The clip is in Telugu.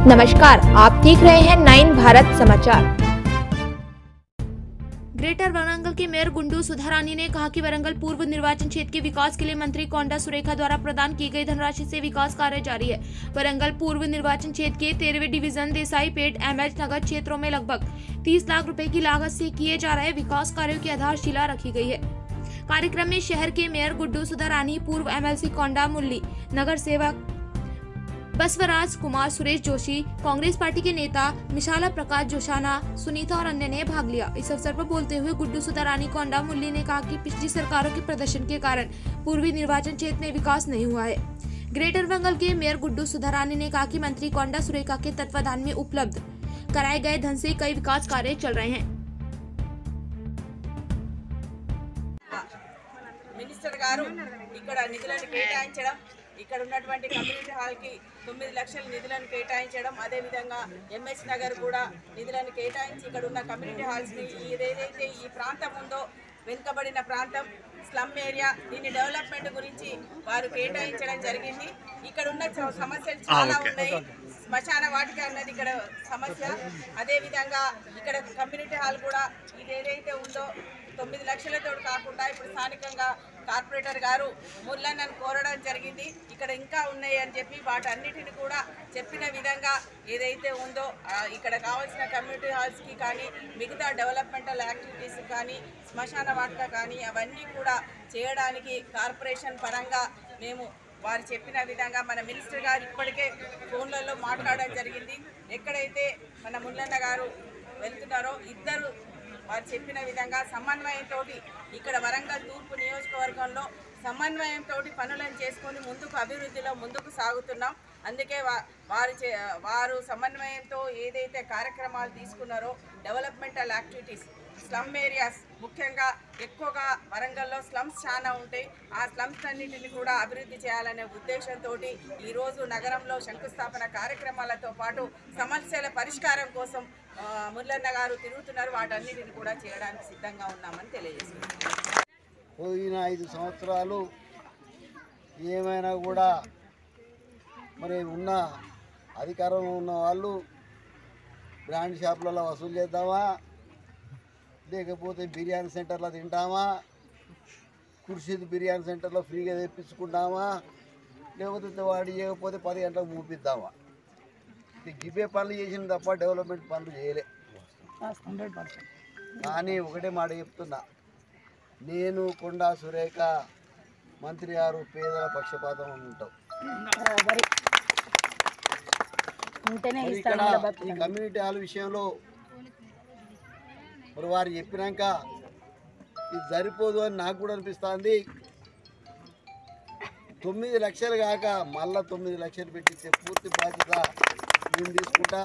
नमस्कार, आप देख रहे हैं 9 भारत समाचार। ग्रेटर वरंगल के मेयर गुंडू सुधारानी ने कहा कि वरंगल पूर्व निर्वाचन क्षेत्र के विकास के लिए मंत्री कोंडा सुरेखा द्वारा प्रदान की गई धनराशि से विकास कार्य जारी है। वरंगल पूर्व निर्वाचन क्षेत्र के 13वें डिवीजन देसाईपेट एमएच नगर क्षेत्रों में लगभग 30 लाख रुपए की लागत से किए जा रहे विकास कार्यों की आधारशिला रखी गई है। कार्यक्रम में शहर के मेयर गुड्डू सुधारानी, पूर्व एमएलसी कोंडा मुरली, नगर सेवक बसवराज कुमार, सुरेश जोशी, कांग्रेस पार्टी के नेता मिशाला प्रकाश जोशाना, सुनीता और अन्य ने भाग लिया। इस अवसर पर बोलते हुए गुड्डू सुधारानी कोंडा मुरली ने कहा कि पिछली सरकारों के प्रदर्शन के कारण पूर्वी निर्वाचन क्षेत्र में विकास नहीं हुआ है। ग्रेटर वरंगल के मेयर गुड्डू सुधारानी ने कहा कि मंत्री कोंडा सुरेखा के तत्वाधान में उपलब्ध कराए गए धन से कई विकास कार्य चल रहे हैं। మినిస్టర్ గారు ఇక్కడ నిధులను కేటాయించడం, ఇక్కడ ఉన్నటువంటి కమ్యూనిటీ హాల్కి 9 లక్షల నిధులను కేటాయించడం, అదేవిధంగా ఎంఎస్ నగర్ కూడా నిధులను కేటాయించి ఇక్కడ ఉన్న కమ్యూనిటీ హాల్స్ని ఏదైతే ఈ ప్రాంతం ఉందో వెనుకబడిన ప్రాంతం స్లమ్ ఏరియా, దీని డెవలప్మెంట్ గురించి వారు కేటాయించడం జరిగింది. ఇక్కడ ఉన్న సమస్యలు చాలా ఉన్నాయి. శ్మశాన వాటిక అన్నది ఇక్కడ సమస్య. అదేవిధంగా ఇక్కడ కమ్యూనిటీ హాల్ కూడా ఇది ఏదైతే ఉందో 9 లక్షలతో కాకుండా ఇప్పుడు స్థానికంగా కార్పొరేటర్ గారు మురళన్నను కోరడం జరిగింది. ఇక్కడ ఇంకా ఉన్నాయి అని చెప్పి వాటన్నిటిని కూడా చెప్పిన విధంగా ఏదైతే ఉందో ఇక్కడ కావాల్సిన కమ్యూనిటీ హాల్స్కి కానీ మిగతా డెవలప్మెంటల్ యాక్టివిటీస్ కానీ శ్మశాన వాటిక కానీ అవన్నీ కూడా చేయడానికి కార్పొరేషన్ పరంగా మేము వారు చెప్పిన విధంగా మన మినిస్టర్ గారు ఇప్పటికే ఫోన్లలో మాట్లాడడం జరిగింది. ఎక్కడైతే మన మురళన్న గారు వెళ్తున్నారో ఇద్దరు వారు చెప్పిన విధంగా సమన్వయంతో ఇక్కడ వరంగల్ తూర్పు నియోజకవర్గంలో సమన్వయంతో పనులను చేసుకొని అభివృద్ధిలో ముందుకు సాగుతున్నాం. అందుకే వారు సమన్వయంతో ఏదైతే కార్యక్రమాలు తీసుకున్నారో డెవలప్మెంటల్ యాక్టివిటీస్, స్లమ్ ఏరియాస్, ముఖ్యంగా ఎక్కువగా వరంగల్లో స్లమ్స్ చాలా ఉంటాయి. ఆ స్లమ్స్ అన్నింటినీ కూడా అభివృద్ధి చేయాలనే ఉద్దేశంతో ఈరోజు నగరంలో శంకుస్థాపన కార్యక్రమాలతో పాటు సమస్యల పరిష్కారం కోసం మురళన్న గారు తిరుగుతున్నారు. వాటన్నిటిని కూడా చేయడానికి సిద్ధంగా ఉన్నామని తెలియజేస్తున్నారు. పోయిన 5 సంవత్సరాలు ఏమైనా కూడా మరి ఉన్న అధికారంలో ఉన్న వాళ్ళు బ్రాండ్ షాపులలో వసూలు చేద్దామా, లేకపోతే బిర్యానీ సెంటర్లో తింటామా, ఖుర్షీద్ బిర్యానీ సెంటర్లో ఫ్రీగా తెప్పించుకుంటామా, లేకపోతే వాడు చేయకపోతే 10 గంటలకు మూపిద్దామా. గివే పనులు చేసిన తప్ప డెవలప్మెంట్ పనులు చేయలే. కానీ ఒకటే మాట చెప్తున్నా, నేను కొండా సురేఖ మంత్రి గారు పేదల పక్షపాతం ఉంటాం. ఇక్కడ ఈ కమ్యూనిటీ హాల్ విషయంలో మరి వారు చెప్పినాక ఇది సరిపోదు అని నాకు కూడా అనిపిస్తుంది. 9 లక్షలు కాక మళ్ళీ 9 లక్షలు పెట్టించే పూర్తి బాధ్యత నేను తీసుకుంటా.